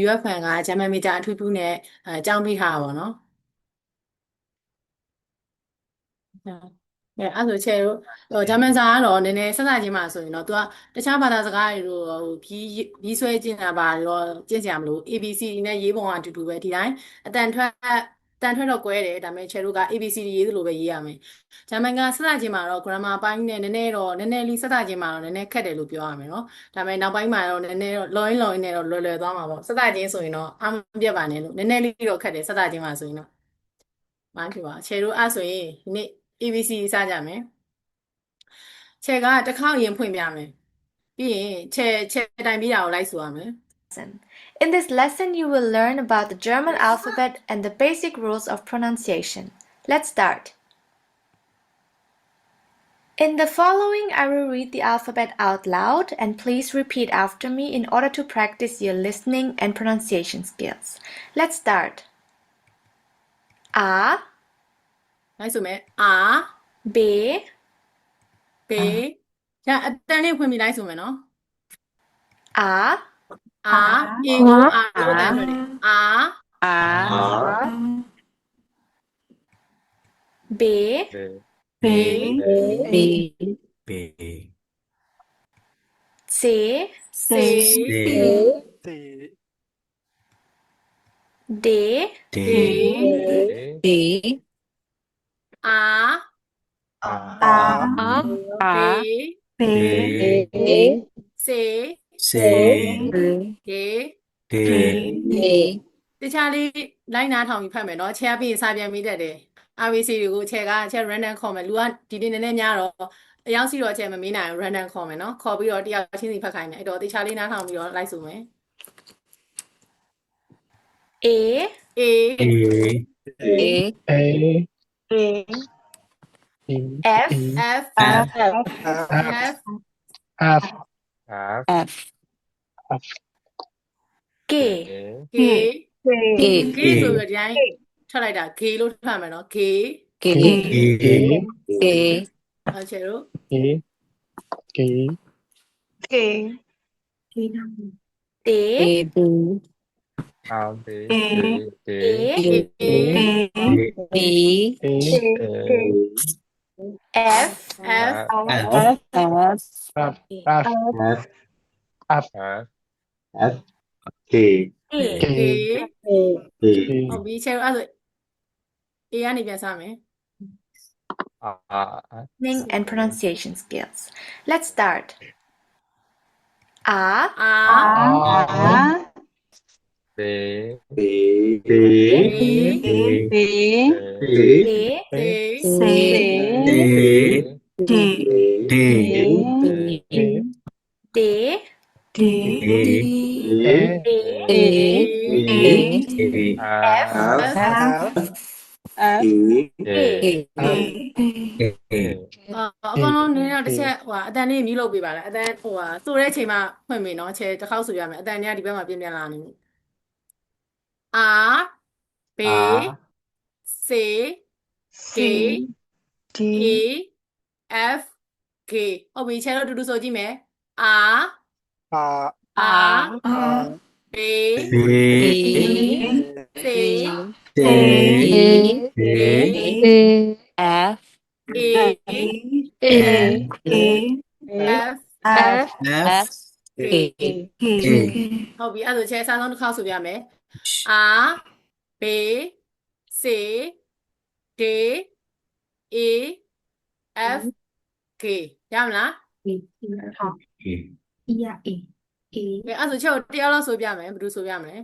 UFN ကဂျာမန်မီတာအထူးထူးနဲ့အကြောင်းပေးထားတာပေါ့နော်အဲ့ဆိုချေတို့ဂျာမန်စာကတော့နည်းနည်းစစချင်းမှာဆိုရင်တော့ तू ကတခြားဘာသာစကားတွေတို့ဟိုပြီးဆွဲကျင်တာပါတော့ကျင့်ကြမလို့ ABC နဲ့ရေးပုံကအတူတူပဲဒီတိုင်းအတန်ထွက်တော့ကွဲတယ်ဒါပေမဲ့ချေတို့က ABC ရေးသလိုပဲရေးရမယ်ဂျာမန်ကစစချင်းမှာတော့ grammar ပိုင်းနဲ့နည်းနည်းလေးစစချင်းမှာတော့နည်းနည်းခက်တယ်လို့ပြောရမယ်နော်ဒါပေမဲ့နောက်ပိုင်းမှာတော့နည်းနည်းတော့လောင်းနဲ့တော့လွယ်သွားမှာပေါ့စစချင်းဆိုရင်တော့အမပြတ်ပါနဲ့လို့နည်းနည်းလေးတော့ခက်တယ်စစချင်းမှာဆိုရင်တော့မှန်ပြီပါချေတို့အဲ့ဆိုရင်ဒီနေ့ ABC စကြမယ်ချေကတစ်ခေါက်ရင်ဖွင့်ပြမယ်ပြီးရင်ချေတိုင်ပြီးတာကိုလိုက်ဆိုရမယ် In this lesson, you will learn about the German alphabet and the basic rules of pronunciation. Let's start. In the following, I will read the alphabet out loud and please repeat after me in order to practice your listening and pronunciation skills. Let's start. A လိုက်ဆိုမယ် B ဘေညာအတန်လေးဖွင့်ပြီးလိုက်ဆိုမယ်နော် A အေကိုလို့တန်ထွက်တယ် B B C C D R B C တခြားလေးလိုက်နားထောင်ပြီးဖတ်မယ်နော်ချဲပြီးစာပြန်ပြီးတတ်တယ် RBC တွေကိုချဲrandom ခေါ်မယ်လူကဒီနေ့နည်းနည်းများတော့အယောက်စီတော့ချဲမမေးနိုင်ဘူး random ခေါ်မယ်နော်ခေါ်ပြီးတော့တယောက်ချင်းစီဖတ်ခိုင်းမယ်အဲ့တော့တခြားလေးနားထောင်ပြီးတော့လိုက်ဆိုမယ် A A F G G ဆိုပြီးတော့ဒီတိုင်းထွက်လိုက်တာ G လို့ထွက်မယ်နော် G ဟုတ်ချေတို့ D F K ဟုတ်ပြီချေတို့အဲ့ဆို A ကနေပြန်စမယ် listening and pronunciation skills. Let's start. A B B D F A အကောင်လုံးနည်းတော့တစ်ချက်ဟိုအတန်လေးမြည်လို့ပြပါလားအတန်ဟိုဆိုတဲ့အချိန်မှာဖွင့်ပြီနော်ချေတစ်ခေါက်ဆိုရမယ်အတန်တွေကဒီဘက်မှာပြင်လာနေပြီ R B C D E F G ဟုတ်ပြီချေတို့တူတူဆိုကြည့်မယ် R B C D F E F G ဟုတ်ပြီအဲ့ဆိုချေအစားဆုံးတစ်ခေါက်ဆိုပြမယ် R B C D E F G ရမလားအဲ့ဆိုချေတယောက်လောက်ဆိုပြမယ်ဘယ်သူဆိုပြမလဲ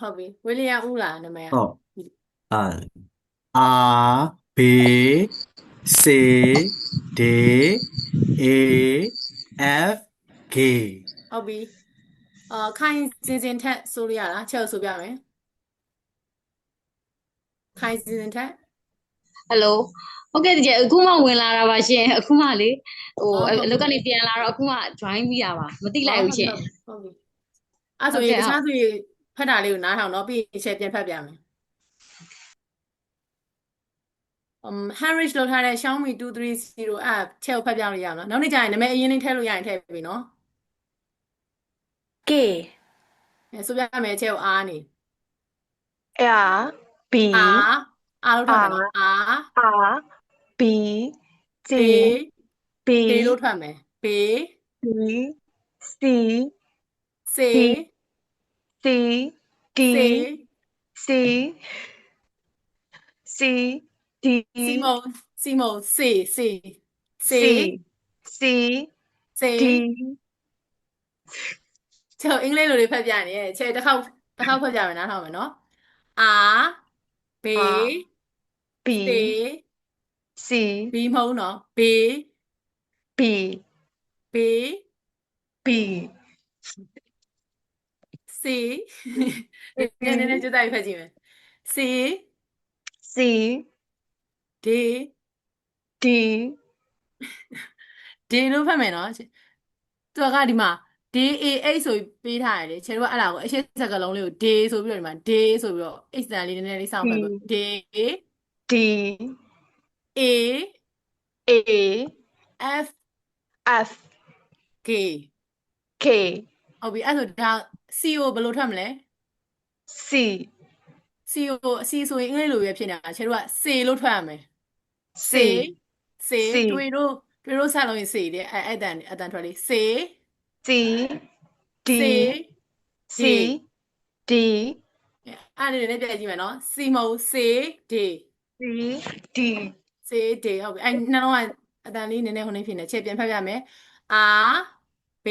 ဟုတ်ပြီဝီလီယံဦးလားနာမည် ဟုတ်R B C D A F G ဟုတ်ပြီခိုင်စင်ထက်ဆိုလို့ရလားချေဆိုပြမယ်ခိုင်စင်ထက် Hello ဟုတ်ကဲ့တကယ်အခုမှဝင်လာတာပါရှင်အခုမှလေဟိုအလုပ်ကနေပြန်လာတော့အခုမှ join ပြီးတာပါမသိလိုက်ဘူးရှင်ဟုတ်ပြီအဲ့ဆိုရင်တခြားသူဖတ်တာလေးကိုနားထောင်တော့ပြီးရင်ချက်ပြန်ဖတ်ပြမယ်Heinrich လောက်ထားတဲ့ Xiaomi 230 app ချက်ကိုဖတ်ပြလို့ရမလားနောက်နေ့ကျရင်နာမည်အရင်လေးထည့်လို့ရရင်ထည့်ပြီနော် ဆိုပြမယ်ချဲကိုအားနေ R B အားလို့ထွက်မယ်နော်အား R B J ဘေး B လို့ထွက်မယ်ဘေး B C စေ C D စေ C C D စီမုံစေစေ C C စေ D ချဲအင်္ဂလိပ်လိုတွေဖတ်ပြနေရဲ့ချဲတစ်ခေါက်ဖတ်ပြမယ်နားထောင်မယ်နော်အားဘေး B စေ C ဘီမဟုတ်နော်ဘေး B ဘေး B စေနည်းနည်းကြိုးစားပြီးဖတ်ကြည့်မယ်စေ C ဒေ D ဒေလို့ဖတ်မယ်နော်သူကဒီမှာ DAH ဆိုပြီးပေးထားရတယ်ခြေတို့ကအဲ့ဒါကိုအရှင်းစကားလုံးလေးကို D ဆိုပြီးတော့ဒီမှာ D ဆိုပြီးတော့ H တန်လေးနည်းနည်းလေးစောင့်ဖတ်ပြီး D D A A F F K K ဟုတ်ပြီအဲ့ဆိုဒါ C ကိုဘယ်လိုထွက်မလဲ C C ကို C ဆိုရင်အင်္ဂလိပ်လိုပဲဖြစ်နေတာခြေတို့က C လို့ထွက်ရမယ် C C C တွေ့တို့ဆက်လို့ရင် C တဲ့အဲ့အတန်ထွက်လေး C C D C C D အဲ့ဒါလေးလည်းပြည့်ကြည့်မယ်နော် C မဟုတ် C D C D C D ဟုတ်ပြီအဲ့နှလုံးကအတန်လေးနည်းနည်းဟိုနေဖြစ်နေချက်ပြန်ဖတ်ပြမယ် R B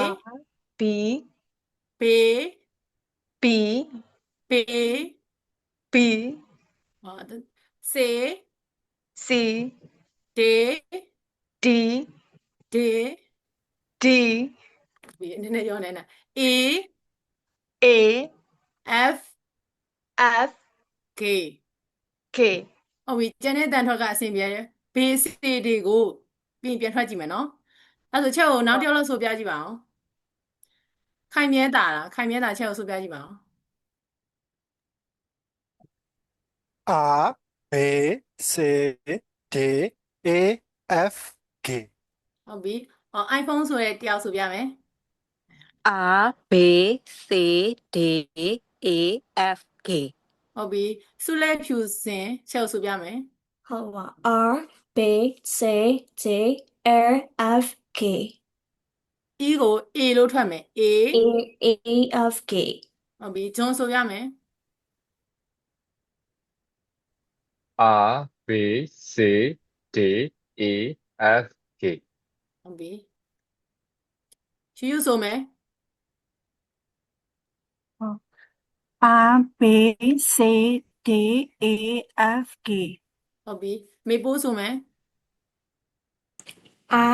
R B B B B B ဟော C C D D D D ဒီနည်းနည်းရောနေနာ E A F F K K ဟုတ်ပြီကျန်တဲ့အတန်ထွက်ကအဆင်ပြေတယ် B C D ကိုပြီးပြန်ထွက်ကြည့်မယ်နော်အဲ့ဆိုချက်ကိုနောက်တစ်ယောက်လောက်ဆိုပြကြည့်ပါအောင်ခိုင်မြဲတာလားခိုင်မြဲတာချက်ကိုဆိုပြကြည့်ပါအောင် R B C D A F G ဟုတ်ပြီiPhone ဆိုတဲ့တယောက်ဆိုပြမယ် R B C D A F K ဟုတ်ပြီဆုလဲဖြူစင်ချက်ကိုဆိုပြမယ် ဟုတ်ပါ R B C D R F K E ကို A လို့ထွက်မယ် A A F K ဟုတ်ပြီဂျွန်ဆိုပြမယ် R B C D E F G ဟုတ်ပြီယူဆိုမယ် R B C D A F G ဟုတ်ပြီမေပိုးဆိုမယ်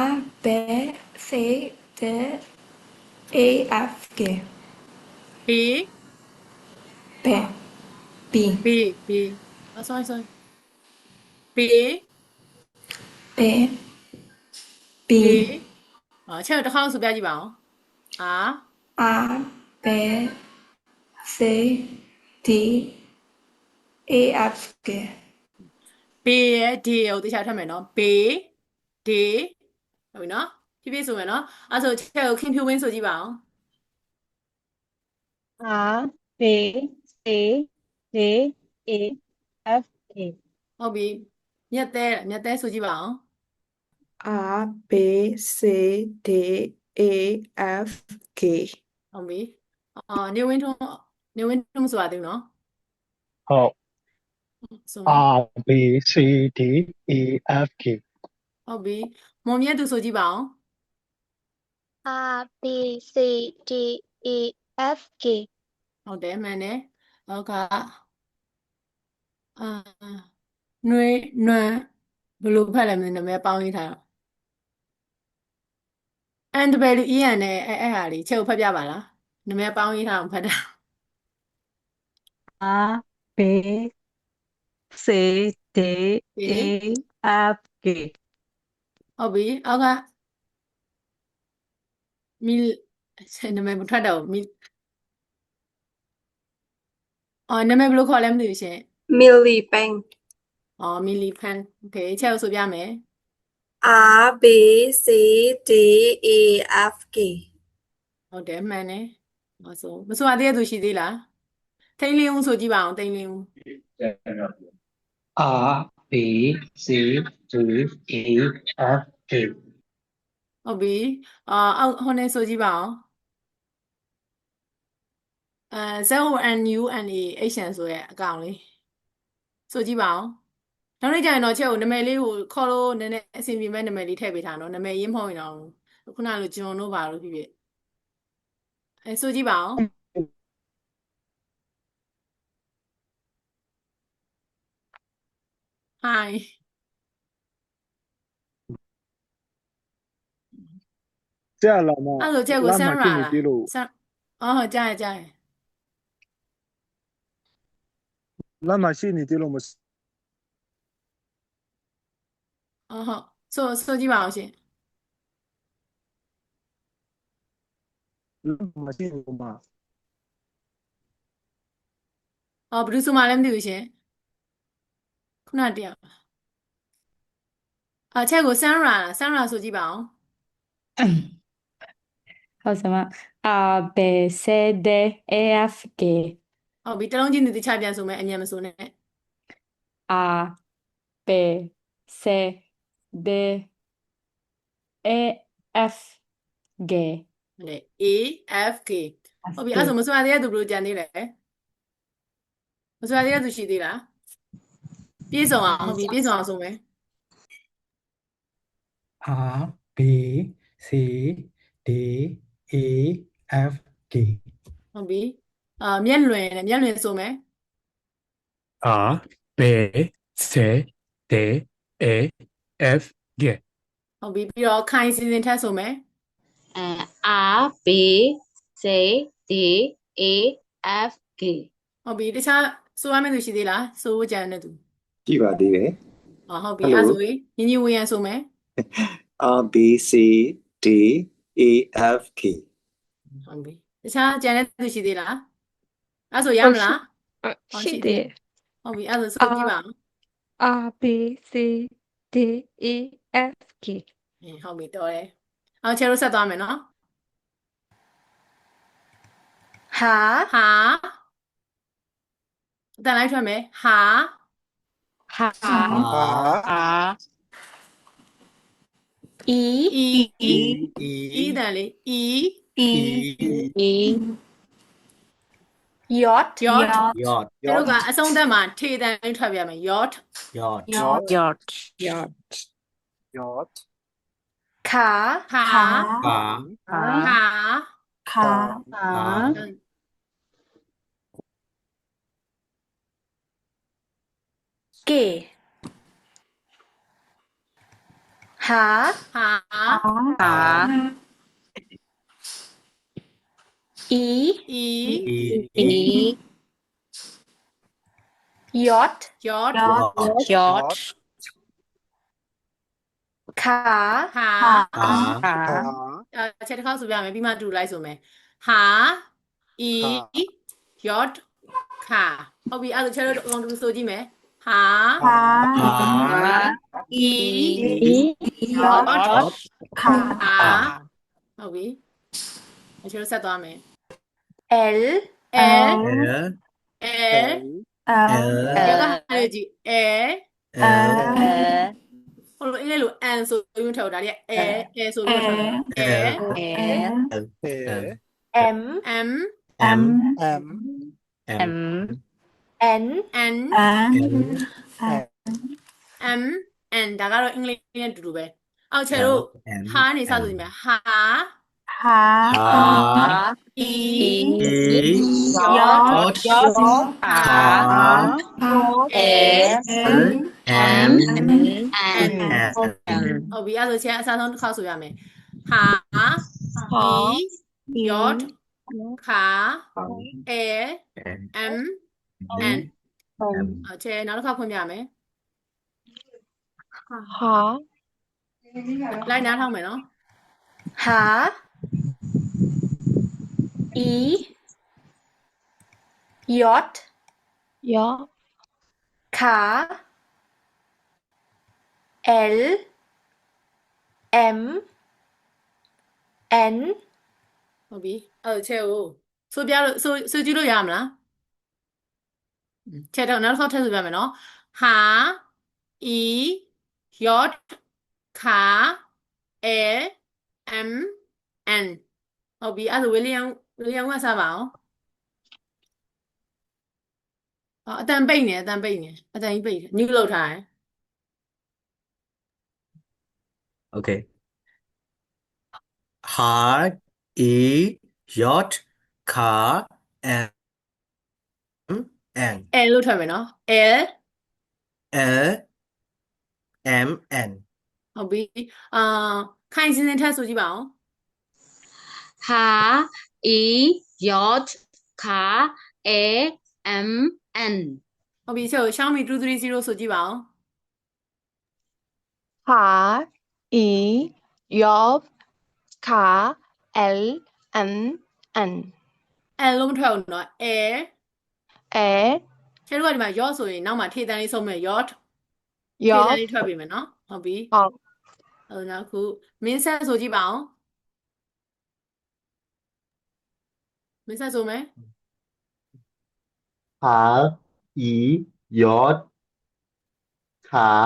R B C D A F K B B B B B sorry B B B ချက်ကိုတစ်ခေါက်ဆိုပြကြည့်ပါအောင် R R B C D A F K B ရဲ့ D ကိုတခြားထွက်မယ်နော် B D ဟုတ်ပြီနော်ဖြည်းဖြည်းဆိုမယ်နော်အဲ့ဆိုချက်ကိုခင်ဖြူဝင်းဆိုကြည့်ပါအောင် R B C D E F K ဟုတ်ပြီမြတ်တဲဆိုကြည့်ပါအောင် R B C D A F K ဟုတ်ပြီနေဝင်းထုံးမဆိုပါသေးဘူးနော် ဟုတ် ဆိုမယ် R B C D E F G ဟုတ်ပြီမွန်မြတ်သူဆိုကြည့်ပါအောင် R B C D E F G ဟုတ်တယ်မှန်တယ်နောက်ကအာနွေနွမ်းဘယ်လိုဖတ်လဲမသိဘူးနာမည်ပေါင်းရေးထားတော့ and value en နဲ့အဲ့ဟာလေးချက်ကိုဖတ်ပြပါလားနာမည်ပေါင်းရေးထားအောင်ဖတ်တာ R B C D E F G ဟုတ်ပြီအောက်ကမီနာမည်မထွက်တော့ဘူးနာမည်ဘယ်လိုခေါ်လဲမသိဘူးရှင် Millie Pang မီလီဖန်โอเคချက်ကိုဆိုပြမယ် R B C D E F K ဟုတ်တယ်မှန်တယ် ဆိုမဆိုရသေးတဲ့သူရှိသေးလားထိန်လင်းဦးဆိုကြည့်ပါအောင်ထိန်လင်းဦး R B C D E F G ဟုတ်ပြီအောက်ဟိုနေဆိုကြည့်ပါအောင်ZONUNAဆိုရဲ့အကောင်လေးဆိုကြည့်ပါအောင်နောက်နေ့ကျရင်တော့ချက်ကိုနာမည်လေးကိုခေါ်လို့နည်းနည်းအဆင်ပြေမဲ့နာမည်လေးထည့်ပေးထားနော်နာမည်ရင်းမဟုတ်ရင်တော့ခုနလိုဂျွန်တို့ပါလို့ဖြစ်ဖြစ်ဆိုကြည့်ပါအောင်ဟိုင်းကြာလာမ အဲ့လိုချက်ကို လာ ဆ မ န်း ရှိ ရာ နေ လား သေးလို့ ဆန်းအော်ကြားရကြားရ လာမရှိနေသေးလို့မ အော်ဟုတ်ဆိုကြည့်ပါအောင်ရှင် လာမရှိဘူးမ ဘယ်သူဆိုမှလည်းမသိဘူးရှင်ခုနတယောက်ချက်ကိုဆန်းရာဆိုကြည့်ပါအောင် ဟုတ်စမ R B C D E F G ဟုတ်ပြီတလုံးချင်းတခြားပြန်ဆိုမယ်အမြန်မဆိုနဲ့ R B C D E F G ဟုတ်တယ် AFK ဟုတ်ပြီအဲ့ဆိုမဆိုရသေးတဲ့သူဘယ်လိုကြံသေးလဲမဆိုရသေးတဲ့သူရှိသေးလားပြည့်စုံအောင်ဟုတ်ပြီပြည့်စုံအောင်ဆိုမယ် R B C D E F G ဟုတ်ပြီမျက်လွင်ဆိုမယ် R B C D E F G ဟုတ်ပြီပြီးတော့ခိုင်စီစဉ်ထက်ဆိုမယ် R B C D A F G ဟုတ်ပြီတခြားဆိုရမယ့်သူရှိသေးလားဆိုကြံတဲ့သူ ကြည့်ပါသေးတယ် ဟုတ်ပြီအဲ့ဆိုရင်ညီဝေရန်ဆိုမယ် R B C D A F K ဟုတ်ပြီတခြားကြံတဲ့သူရှိသေးလားအဲ့ဆိုရမလားရှိသေး ဟုတ်ပြီအဲ့ဆိုဆိုကြည့်ပါဦး R B C D E F G ဟုတ်ပြီတော်တယ်အောင်ချဲလို့ဆက်သွားမယ်နော် ဟာ ဟာအတန်လိုက်ထွက်မယ်ဟာ ဟာ ဟာ E ဤတန်လေးဤ E yacht ယော့ Yacht ကျတို့ကအဆုံးသက်မှာထေတန်လေးထွက်ပြမယ် yacht Yacht Yacht yacht ขา ဟာ ขา ဟာ เก๋หา ဟာ ဟာ อี ဤ E yacht yacht Yacht ขา ဟာ ဟာ ချက်တစ်ခေါက်ဆိုပြမယ်ပြီးမှတူလိုက်ဆိုမယ်ဟာ ဤ yacht ခါဟုတ်ပြီအဲ့ဒါချက်တို့အကုန်တူဆိုကြည့်မယ်ဟာ ဤ yacht ခါဟုတ်ပြီချက်တို့ဆက်သွားမယ် L L L L L ယောဂဟာလေကြည့် L L ဟိုလိုအင်္ဂလိပ်လို N ဆိုပြီးထောက်တာလေ L ဆိုပြီးထောက်တာ L M M M M N N M N ဒါကတော့အင်္ဂလိပ်နဲ့တူတူပဲအောက်ချက်တို့ဟာနေစဆိုကြည့်မယ်ဟာ E Yacht Ha M N ဟုတ်ပြီအဲ့ဆိုချက်အစားဆုံးတစ်ခေါက်ဆိုရမယ်ဟာ E yacht ခါ L M N ချက်နောက်တစ်ခေါက်ဖွင့်ပြမယ် ဟာ လိုက်နားထောင်မယ်နော် หา E yacht ယော ขา L M N ဟုတ်ပြီအဲ့ချက်ကို ဆိုပြလို့ဆိုကြည့်လို့ရမလားချက်တော့နောက်တစ်ခေါက်ထပ်ဆိုပြမယ်နော်ဟာအီယော့ခါအဲအမ်အန်ဟုတ်ပြီအဲ့ဒါဝီလီယံကစားပါအောင်အတန်ပိတ်နေအတန်ကြီးပိတ်ညှိလို့ထားတယ် Okay. Heart, E, yacht, car, M, N. လို့ထွက်မယ်နော် L L, M, N. ဟုတ်ပြီခိုင်စင်းထပ်ဆိုကြည့်ပါအောင် ဟာအီယော့ခါအဲအမ်အန် ဟုတ်ပြီဆိုရှောင်းမီ230ဆိုကြည့်ပါအောင် ဟာအီယော့ခါ L M N L လို့မထွက်ဘူးနော် အဲ ကျတို့ကဒီမှာ yacht ဆိုရင်နောက်မှာထေတန်းလေးဆုံးမယ် yacht ထေ ယော တန်းလေးထွက်ပြီမယ်နော်ဟုတ်ပြီ ဟုတ် နောက်ခုမင်းဆက်ဆိုကြည့်ပါအောင်မင်းဆက်ဆိုမယ် Heart, E, yacht, car,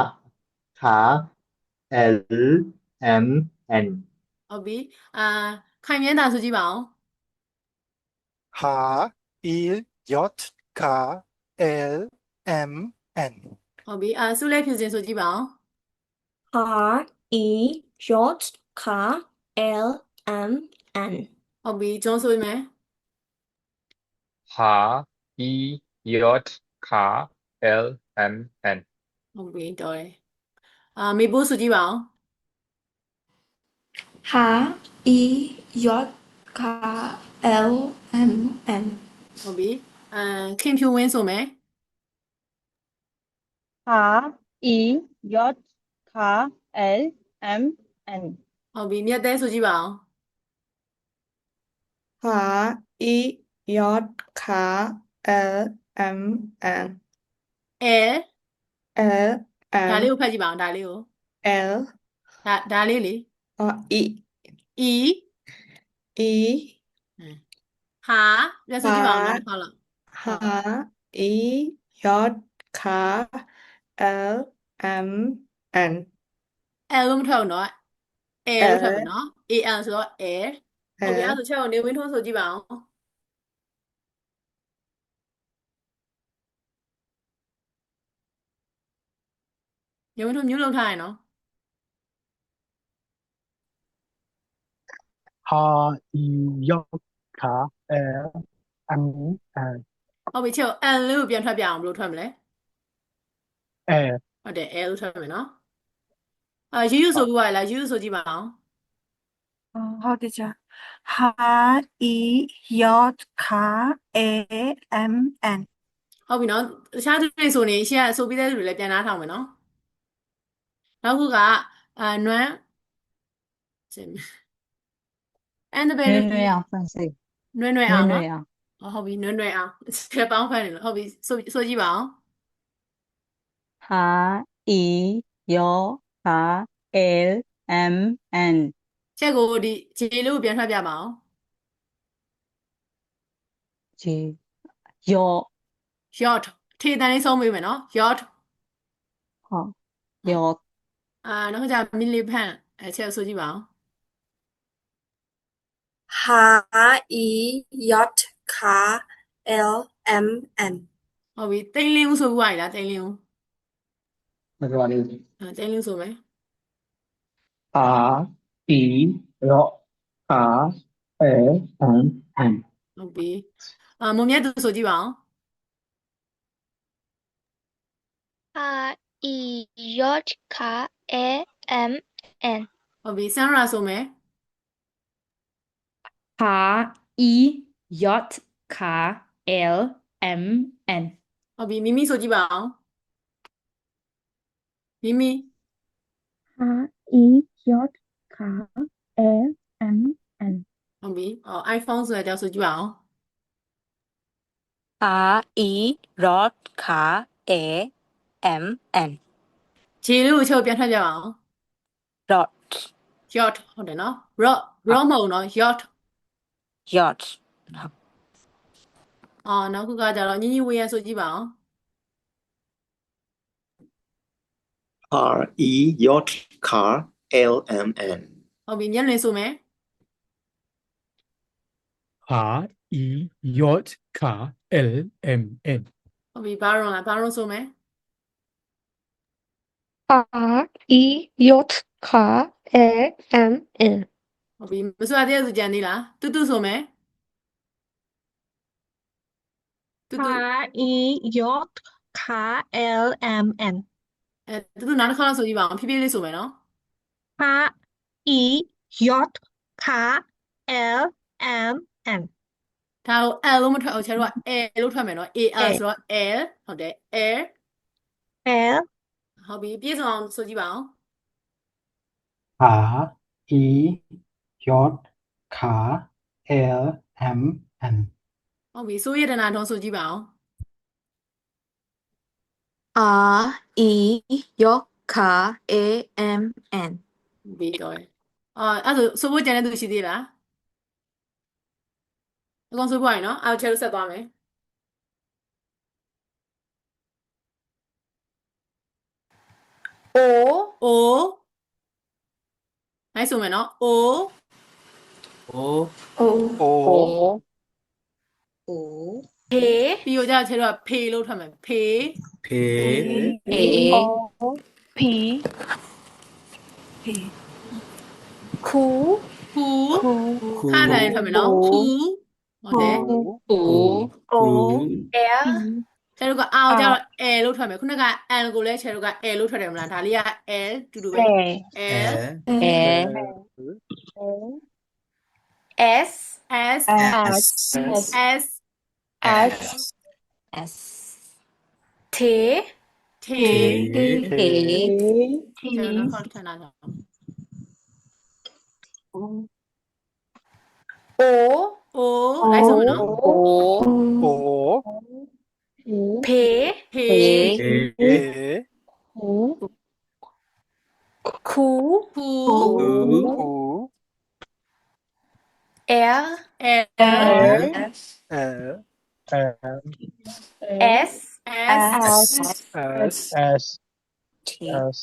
L, M, N. ဟုတ်ပြီခိုင်မြဲတာဆိုကြည့်ပါအောင် ဟာအီယော့ခါ L M N ဟုတ်ပြီဆုလဲဖြူစင်ဆိုကြည့်ပါအောင် R E yacht car L M N ဟုတ်ပြီဂျွန်ဆိုမယ် ဟာအီယော့ခါ L M N ဟုတ်ပြီတော်တယ်မေပိုးဆိုကြည့်ပါအောင် ဟာအီယော့ခါ L M N ဟုတ်ပြီခင်ဖြူဝင်းဆိုမယ် ဟာအီယော့ခါ L M N ဟုတ်ပြီမြတ်သေးဆိုကြည့်ပါအောင် ဟာအီယော့ခါ L M N L L ဒါ M လေးကိုဖတ်ကြည့်ပါအောင်ဒါလေးကို L ဒါလေးလေ E E E ဟာပြန်ဆိုကြည့်ပါအောင်နောက်တစ်ခါလောက် ဟာအီယော့ခါ L M N L လို့မထွက်ဘူးနော် A လို့ထွက်မယ်နော် AL ဆိုတော့ A ဟုတ်ပြီအဲ့ဒါဆိုချက်ကိုနေဝင်းထွန်းဆိုကြည့်ပါအောင်နေဝင်းထွန်းမျိုးလုံးထားရနော် ဟာအီယော့ခါ L M N ဟုတ်ပြီချက်ကို L လေးကိုပြန်ထွက်ပြအောင်ဘယ်လိုထွက်မလဲ L ဟုတ်တယ် L လို့ထွက်မယ်နော်ယူယူဆိုပြီးပါလားယူယူဆိုကြည့်ပါအောင် ဟုတ်တယ်ကြာဟာအီယော့ခါ A M N ဟုတ်ပြီနော်တခြားသူတွေဆိုနေရှေ့ကဆိုပြီးတဲ့သူတွေလည်းပြန်နားထောင်မယ်နော်နောက်ခုကနွမ်းအန်ဒဘယ်လိုနွဲအောင်ဖန်စိတ် နွဲအောင်နော်ဟုတ်ပြီနွဲအောင်ချက်ပေါင်းဖန်နေလို့ဟုတ်ပြီဆိုကြည့်ပါအောင် ဟာအီယော့ခါ L M N ချက်ကိုဒီခြေလေးကိုပြန်ထွက်ပြပါအောင် ဂျီယော့ yacht ထေတန်းလေးဆုံးပေးမယ်နော် yacht ဟုတ်ယော့ နောက်ကမီလီဖန်ချက်ဆိုကြည့်ပါအောင် ဟာအီယော့ခါ L M N ဟုတ်ပြီတိန်လင်းဦးဆိုပြီးပါလားတိန်လင်းဦး မတော်ပါဘူး တိန်လင်းဦးဆိုမယ် ဟာအီယော့ခါ L M N ဟုတ်ပြီမုံမြတ်သူဆိုကြည့်ပါအောင် E yacht car A M N ဟုတ်ပြီဆန်ရာဆိုမယ် ဟာအီယော့ခါ L M N ဟုတ်ပြီမိမိဆိုကြည့်ပါအောင်မိမိ ဟာအီယော့ခါ L M N ဟုတ်ပြီiPhone ဆိုတဲ့ကြောက်ဆိုကြည့်ပါအောင် R E rod car A M N ခြေလေးကိုချုပ်ပြန်ထွက်ပြပါအောင် rod yacht ဟုတ်တယ်နော် rock မဟုတ်နော် yacht yacht နောက်ခုကကြတော့ညီညီဝေယံဆိုကြည့်ပါအောင် R E J K L M N ဟုတ်ပြီမျက်လွင်ဆိုမယ် R E J K L M N ဟုတ်ပြီဘာရုံလားဘာရုံဆိုမယ် R E J K L M N ဟုတ်ပြီမဆိုရသေးဆိုကြံသေးလားတူတူဆိုမယ်တူတူ R E J K L M N တူတူနောက်တစ်ခါလောက်ဆိုကြည့်ပါအောင်ဖြည်းဖြည်းလေးဆိုမယ်နော် R E J K L M N ဒါကို L လို့မထွက်အောင်ကျတော့ L လို့ထွက်မယ်နော် AL ဆိုတော့ L ဟုတ်တယ် L L ဟုတ်ပြီပြည့်စုံအောင်ဆိုကြည့်ပါအောင် R E J K L M N ဟုတ်ပြီစိုးရတနာထုံးဆိုကြည့်ပါအောင် R E J K A M N ဟုတ်ပြီတော့အဲ့ဒါဆိုဖို့ကြံတဲ့သူရှိသေးလားအကောင်ဆိုဖို့ရနော်အဲ့ချဲလို့ဆက်သွားမယ် O နိုင်ဆိုမယ်နော် O O O O ပြီးတော့ကျတော့ဖေလို့ထွက်မယ်ဖေ P P Q ခူခါတိုင်းထွက်မယ်နော်ခူဟုတ်တယ် O L ကျတော့ကအောက်ကျတော့ L လို့ထွက်မယ်ခုနက L ကိုလည်းကျတော့က L လို့ထွက်တယ်မလားဒါလေးက L တူတူပဲ L S S S S T T T ကျတော့ခေါက်ထနာတော့ O O လိုက်ဆိုမယ်နော် O P P P Q Q U L L L S S S S T S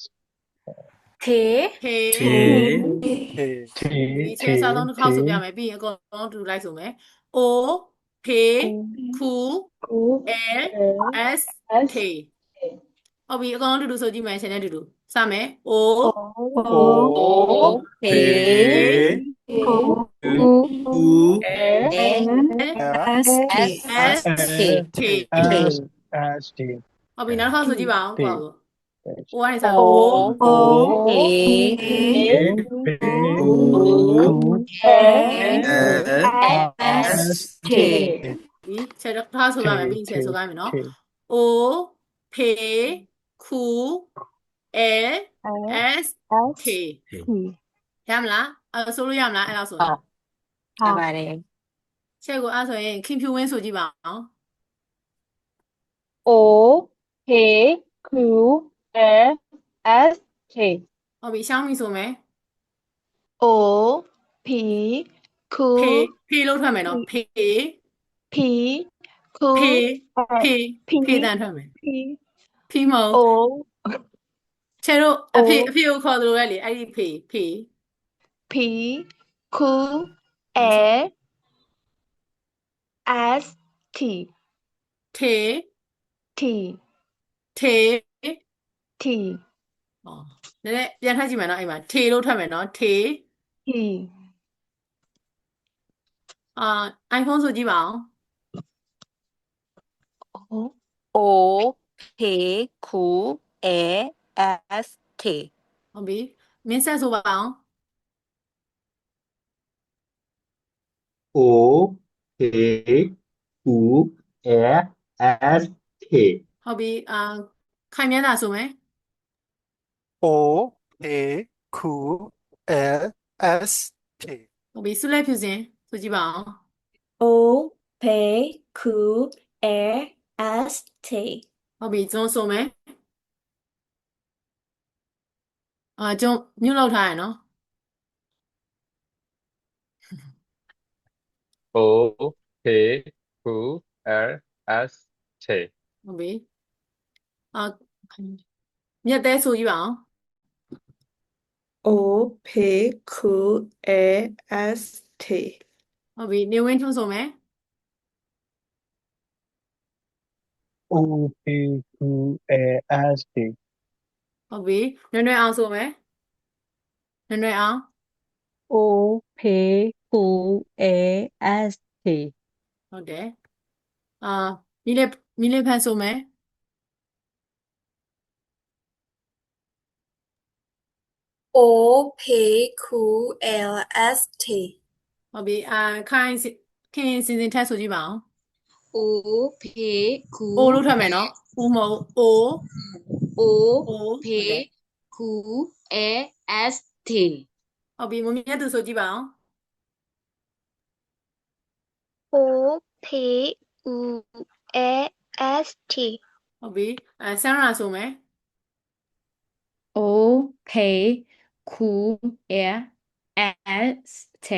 T T ဒီချဲစားသုံးတစ်ခေါက်ဆိုပြမယ်ပြီးရင်အကုန်လုံးတူလိုက်ဆိုမယ် O P Q L S T ဟုတ်ပြီအကုန်လုံးတူတူဆိုကြည့်မယ်ရှင်နဲ့တူတူစမယ် O O P Q S S T T S T ဟုတ်ပြီနောက်တစ်ခေါက်ဆိုကြည့်ပါအောင်ကိုယ့်ကို O ကနေစ O O P S T ဒီချဲတစ်ခါဆိုပါမယ်ပြီးရင်ချဲဆိုပါမယ်နော် O P Q L S T ရမလားဆိုလို့ရမလားအဲ့လောက်ဆိုရင် ရပါတယ် ချဲကိုအဲ့ဆိုရင်ခင်ဖြူဝင်းဆိုကြည့်ပါအောင် O P Q L S T ဟုတ်ပြီရှောင်းပြီဆိုမယ် O P Q ဖေလို့ထွက်မယ်နော်ဖေ P Q ဖေတန်ထွက်မယ် P ဖီမဟုတ် O ချဲတို့အဖေကိုခေါ်သလိုပဲလေအဲ့ဒီဖေ P Q L S T ထေ T ထေ T ဟောနည်းနည်းပြန်ထပ်ကြည့်မယ်နော်အဲ့မှာထေလို့ထွက်မယ်နော်ထေ T iPhone ဆိုကြည့်ပါအောင် O P Q A S T ဟုတ်ပြီမင်းဆက်ဆိုပါအောင် O P Q L S T ဟုတ်ပြီခိုင်မြန်းတာဆိုမယ် O A Q L S T ဟုတ်ပြီဆုလက်ဖြူစင်ဆိုကြည့်ပါအောင် O P Q R S T ဟုတ်ပြီကျွန်းဆိုမယ်ကျွန်းမြုပ်လောက်ထားရနော် O P Q L S T ဟုတ်ပြီအာမြက်သေးဆိုကြည့်ပါအောင် O P Q A S T ဟုတ်ပြီနေဝင်းထွန်းဆိုမယ် O P Q A S T ဟုတ်ပြီနွယ်နွယ်အောင်ဆိုမယ်နွယ်နွယ်အောင် O P Q A S T ဟုတ်တယ်အာမီလေးဖန်ဆိုမယ် O P Q L S T ဟုတ်ပြီခိုင်းခင်စင်စင်ထက်ဆိုကြည့်ပါအောင် O P Q အိုလို့ထွက်မယ်နော်ဦးမဟုတ်အို O P ဟုတ်တယ် Q A S T ဟုတ်ပြီမမြတ်သူဆိုကြည့်ပါအောင် O P U A S T ဟုတ်ပြီဆန်းရာဆိုမယ် O P Q A S T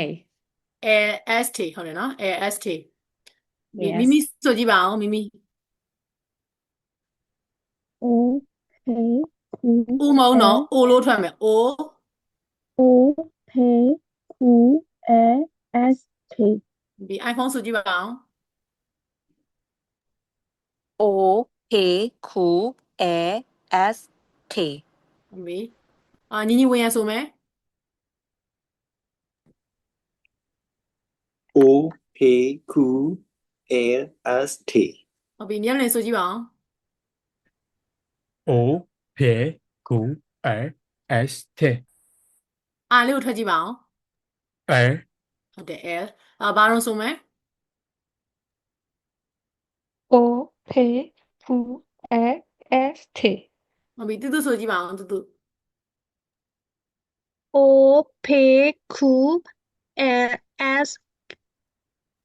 AST ဟုတ်တယ်နော် AST Yes မိမိဆိုကြည့်ပါအောင်မိမိ O P Q ဦးမဟုတ်နော်အိုလို့ထွက်မယ်အို O P Q A S T ဒီ iPhone ဆိုကြည့်ပါအောင် O P Q A S T ဟုတ်ပြီညီညီဝင်ရဆိုမယ် O P Q A S T ဟုတ်ပြီမြတ်လင်ဆိုကြည့်ပါအောင် O P Q A S T အားလေးကိုထွက်ကြည့်ပါအောင် L ဟုတ်တယ် L ဘာလို့ဆိုမယ် O P Q A S T ဟုတ်ပြီတူတူဆိုကြည့်ပါအောင်တူတူ O P Q A S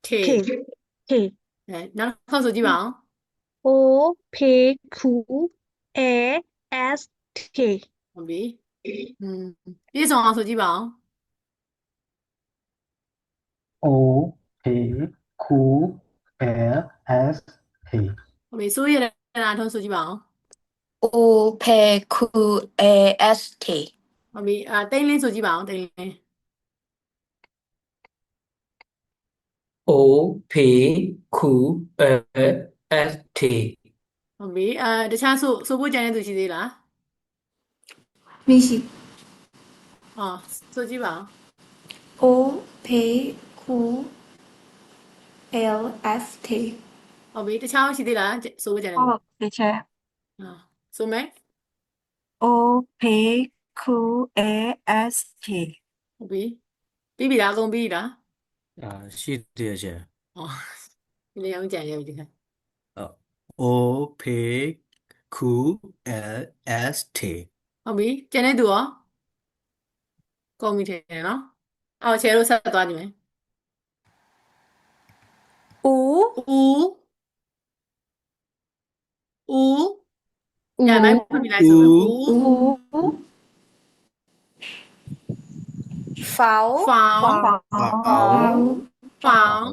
T T နောက်တစ်ခေါက်ဆိုကြည့်ပါအောင် O P Q A S T ဟုတ်ပြီပြေဆုံးအောင်ဆိုကြည့်ပါအောင် O P Q A S T ဟုတ်ပြီစိုးရတဲ့ထုံးဆိုကြည့်ပါအောင် O P Q A S T ဟုတ်ပြီတိန်းလင်းဆိုကြည့်ပါအောင်တိန်းလင်း O P Q A S T ဟုတ်ပြီတခြားဆိုဖို့ကြံတဲ့သူရှိသေးလား မရှိ ဆိုကြည့်ပါအောင် O P Q L S T ဟုတ်ပြီတခြားရှိသေးလားဆိုဖို့ကြံတဲ့သူ ဟုတ်တချာ ဆိုမယ် O P Q A S T ဟုတ်ပြီပြီးပြီလားအကုန်ပြီးပြီလား ရှိတယ်ကျန် ဒီလေအောင်ကြံရပြီဒီခါ O P Q L S T ဟုတ်ပြီကြံတဲ့သူရောကုန်ပြီထင်တယ်နော်ချဲလို့ဆက်သွားကြည့်မယ် ဦးညမိုင်းဖွင့်ပြလိုက်ဆိုမယ်ဦး Pháo ဖောင်း ပေါ ဖောင်း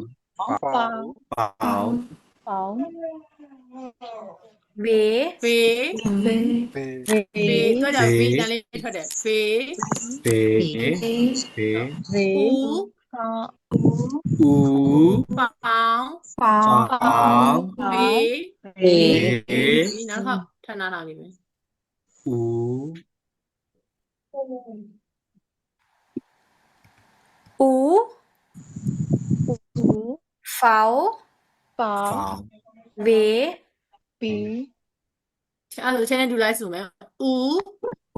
ပေါ Bế ဖေး ဘေး ဖေးတော့ကြဖေးတန်လေးထွက်တယ်ဖေး ဘေဘေ ဦး ဦး ဖောင်း ဖောင်း ပေါ ဖေး ဘေ ဒီနောက်တစ်ခါထပ်နာလာပြီမယ် ဦး Ú Pháo ပေါ Bế အဲ့လိုချင်းနဲ့တူလိုက်ဆိုမယ်ဦး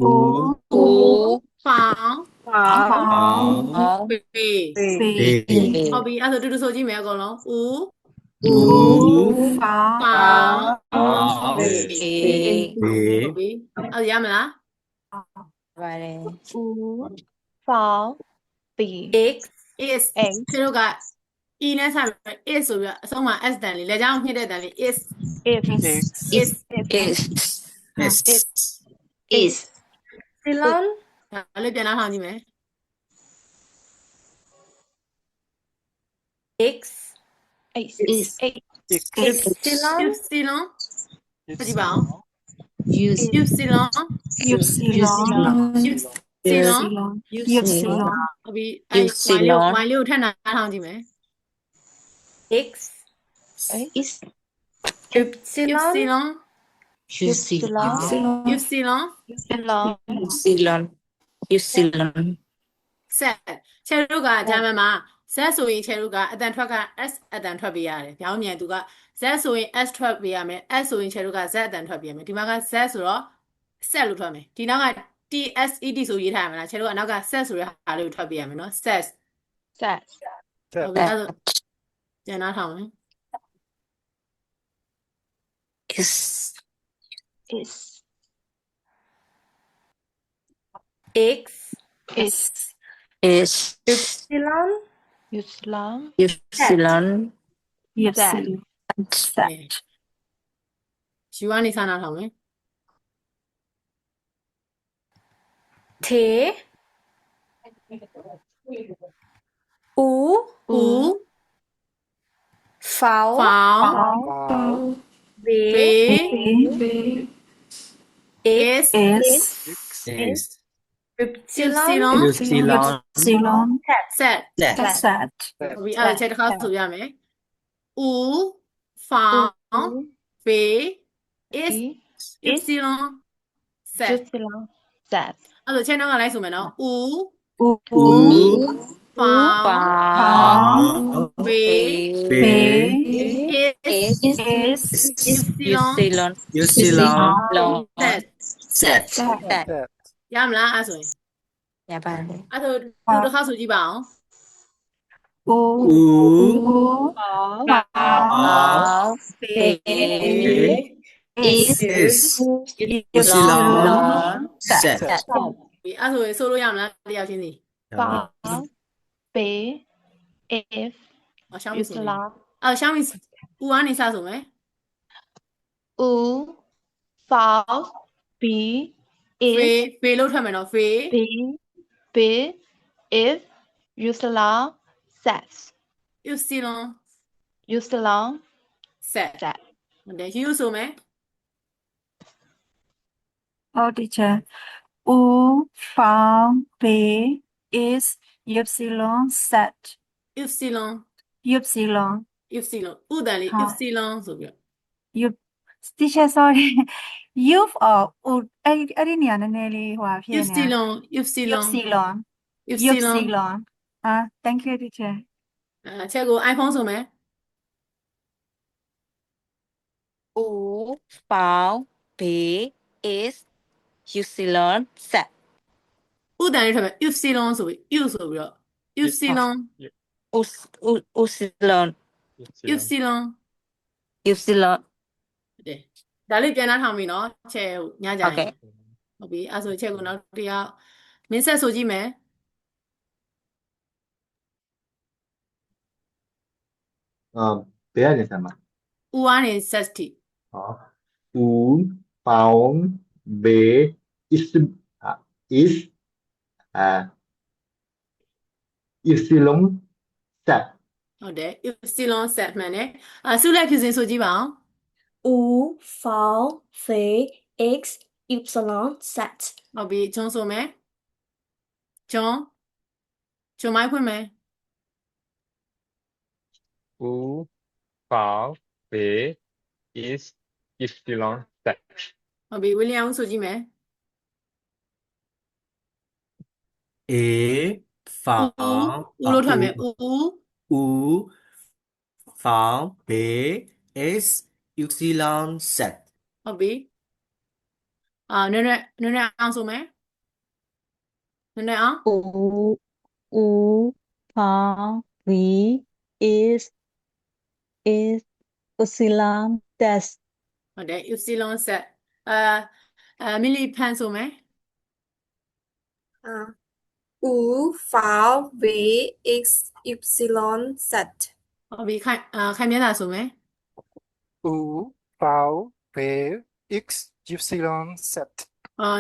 ဦး ဖောင်း ပေါ ဖေး ဘေး ဘေ ဟုတ်ပြီအဲ့ဆိုတူတူဆိုကြည့်မယ်အကုန်လုံးဦး ဦး ဖောင်း ဖောင်း ပေါ ဖေး ဘေ ဟုတ်ပြီအဲ့ရမလား ပါတယ် U Pháo B X is သူတို့က e နဲ့ဆက်ပြီး is ဆိုပြီးတော့အဆုံးမှာ s တန်လေးလက်ချောင်းညှိတဲ့တန်လေး is F is is is Epsilon ဒါလေးပြန်လာထောင်ကြည့်မယ် X Is. Epsilon ပြကြည့်ပါအောင် Epsilon Epsilon ဟုတ်ပြီအဲ့ y လေးကိုထပ်နားထောင်ကြည့်မယ် X. Epsilon. set ချဲတို့ကဂျာမန်မှာ z ဆိုရင်ချဲတို့ကအတန်ထွက်က s အတန်ထွက်ပေးရတယ်။ပြောင်းမြန်သူက z ဆိုရင် s ထွက်ပေးရမယ် s ဆိုရင်ချဲတို့က z အတန်ထွက်ပေးရမယ်။ဒီမှာက z ဆိုတော့ set လို့ထွက်မယ်။ဒီနောက်က TSET ဆိုရေးထားရမလားချဲတို့ကနောက်က set ဆိုတဲ့ဟာလေးကိုထွက်ပေးရမယ်နော် set ဟုတ်ပြီအဲ့ဒါကျန်နားထောင်မယ် Is. X. Epsilon.ယူကနေစနားထောင်မယ် T. U. Pháo. V. S. Epsilon. set ဟုတ်ပြီအဲ့ဒါချက်တစ်ခါဆိုရမယ် U found V is epsilon set အဲ့လိုချက်နောက်ကလိုက်ဆိုမယ်နော် U found V is epsilon set ရမလားအဲ့ဆိုရင် ရပါတယ် အဲ့ဆိုတူတစ်ခါဆိုကြည့်ပါအောင် set ဒီအဲ့ဆိုရင်ဆိုလို့ရမလားတယောက်ချင်းစီ ရှောင်းပြီဆိုရင်ရှောင်းပြီဦးကနေစဆိုမယ် ဖေလို့ထွက်မယ်နော်ဖေ epsilon set ဟုတ်တယ်ယူဆိုမယ် Oh, teacher. U found B is epsilon set. epsilon ဥတန်လေး epsilon ဆိုပြီးတော့ You teacher sorry. You've U အဲ့ဒီနေရာနည်းနည်းလေးဟိုဖြစ်နေတာ Epsilon. Thank you teacher. ချက်ကို iPhone ဆိုမယ် U found B is epsilon set ဥတန်လေးထွက်မယ် epsilon ဆိုပြီး u ဆိုပြီးတော့ epsilonတဲ့ဒါလေးပြန်နှားထောင်ပြီနော်ချက်ညကြရင်ဟုတ်ပြီအဲ့ဆိုချက်ကိုနောက်တရားမင်းဆက်ဆိုကြည့်မယ် ဘယ်ကနေဆက်မှာ U ကနေ set ထိ U found B is epsilon set ဟုတ်တယ် epsilon set မှန်တယ်ဆုလက်ဖြစ်စဉ်ဆိုကြည့်ပါအောင် U found V X epsilon set ဟုတ်ပြီဂျွန်ဆိုမယ်ဂျွန်မိုက်ဖွင့်မယ် U found B is epsilon set ဟုတ်ပြီဝီလျံဦးဆိုကြည့်မယ် A found ဦးလို့ထွက်မယ် U found B is epsilon set ဟုတ်ပြီနည်းနည်းအောင်ဆိုမယ်နည်းနည်းအောင် U found V is epsilon test ဟုတ်တယ် epsilon set မီလီဖန်ဆိုမယ် U found V X epsilon set ဟုတ်ပြီခိုင်မြတ်တာဆိုမယ် U found B X epsilon set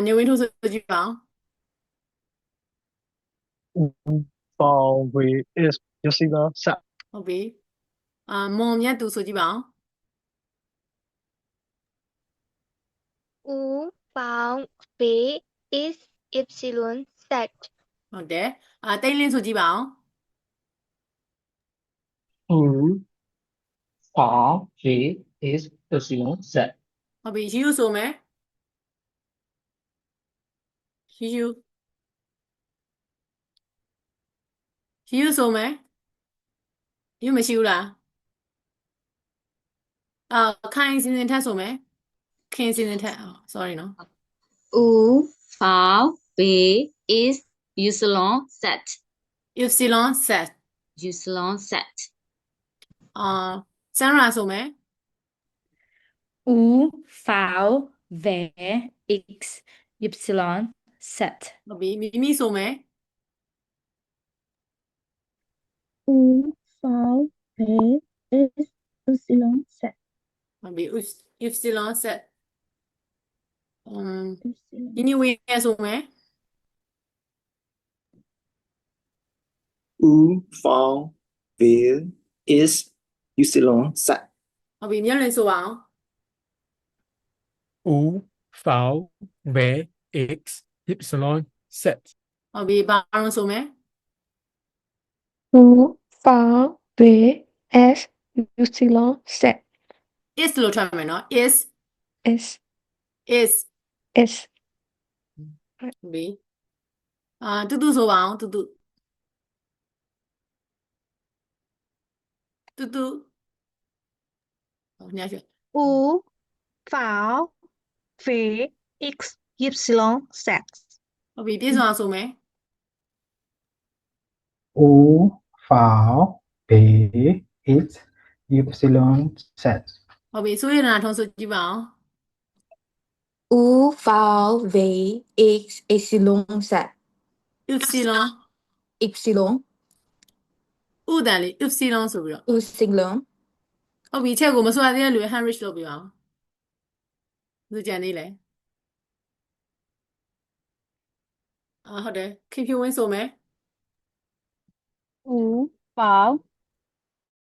နေဝင်းထိုးဆိုကြည့်ပါအောင် found B is epsilon set ဟုတ်ပြီ မွန်မြတ်သူဆိုကြည့်ပါအောင် U found V is epsilon z. ဟုတ်တယ်တိတ်လင်းဆိုကြည့်ပါအောင် U found V is epsilon z. ဟုတ်ပြီယူဆိုမယ်ယူဆိုမယ်ယူမရှိဘူးလားခိုင်စင်စင်ထက်ဆိုမယ်ခင်စင်စင်ထက်sorry နော် U found B is epsilon z epsilon set epsilon z စမ်းရာဆိုမယ် U found V x epsilon z. ဟုတ်ပြီမိဆိုမယ် U found V is epsilon z. ဟုတ်ပြီ epsilon set Epsilon. ဒီနေ့ဝင်ရဆိုမယ် U found V is epsilon z. ဟုတ်ပြီမျက်လွင်ဆိုပါအောင် U found V x epsilon z. ဟုတ်ပြီဘာလို့ဆိုမယ် U found V is epsilon z. is လို့ထွက်မယ်နော် is Is is is ဟုတ်ပြီတူဆိုပါအောင်တူညရွှေ U found V x epsilon z. ဟုတ်ပြီပြည့်စုံအောင်ဆိုမယ် U found V is epsilon z. ဟုတ်ပြီဆိုရနာထုံးဆိုကြည့်ပါအောင် U found V x epsilon z. epsilon Epsilon ဥတန်လေး epsilon ဆိုပြီးတော့ epsilon ဟုတ်ပြီချက်ကိုမစွာသေးတဲ့လူ Heinrich လုပ်ပြအောင်သူကြံနေလေဟုတ်တယ်ခင်ဖြူဝင်းဆိုမယ် U found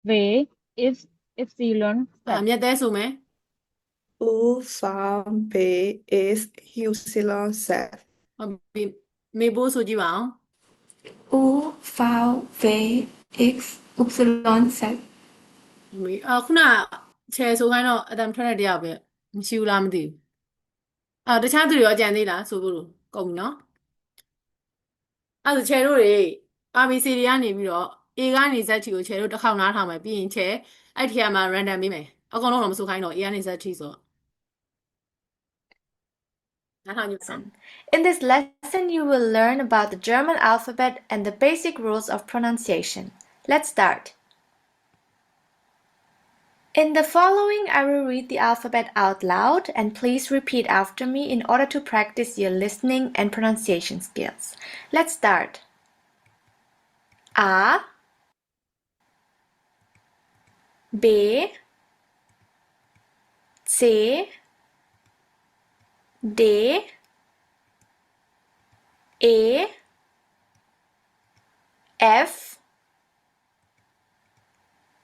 V is epsilon z. မြတ်သေးဆိုမယ် U found V is epsilon z. ဟုတ်ပြီမေဘိုးဆိုကြည့်ပါအောင် U found V x epsilon z. ဟုတ်ပြီခုနချဲဆိုခိုင်းတော့အတမ်ထွက်တဲ့တရားပဲမရှိဘူးလားမသိဘူးတခြားသူတွေရောကြံသေးလားဆိုဖို့လို့ကုန်ပြီနော်အဲ့ဒါချဲတို့တွေ ABC တွေကနေပြီးတော့ A ကနေ Z ထိကိုချဲတို့တစ်ခေါက်နားထောင်မယ်ပြီးရင်ချဲအဲ့ဒီထဲမှာ random ပေးမယ်အကုန်လုံးတော့မဆိုခိုင်းတော့ A ကနေ Z ထိဆိုနားထောင်ကြည့်ပါ In this lesson, you will learn about the German alphabet and the basic rules of pronunciation. Let's start. In the following, I will read the alphabet out loud and please repeat after me in order to practice your listening and pronunciation skills. Let's start. A B C D E F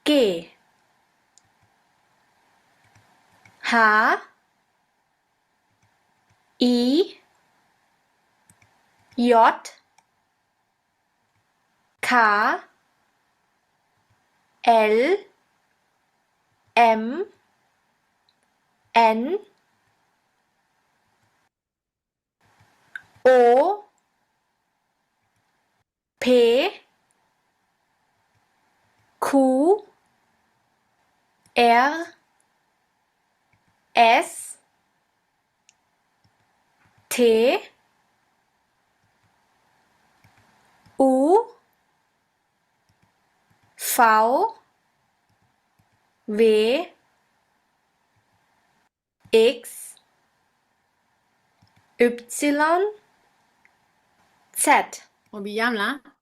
G H I J K L M N O P Q R S T U V W X Y Z ဟုတ်ပြီရမလား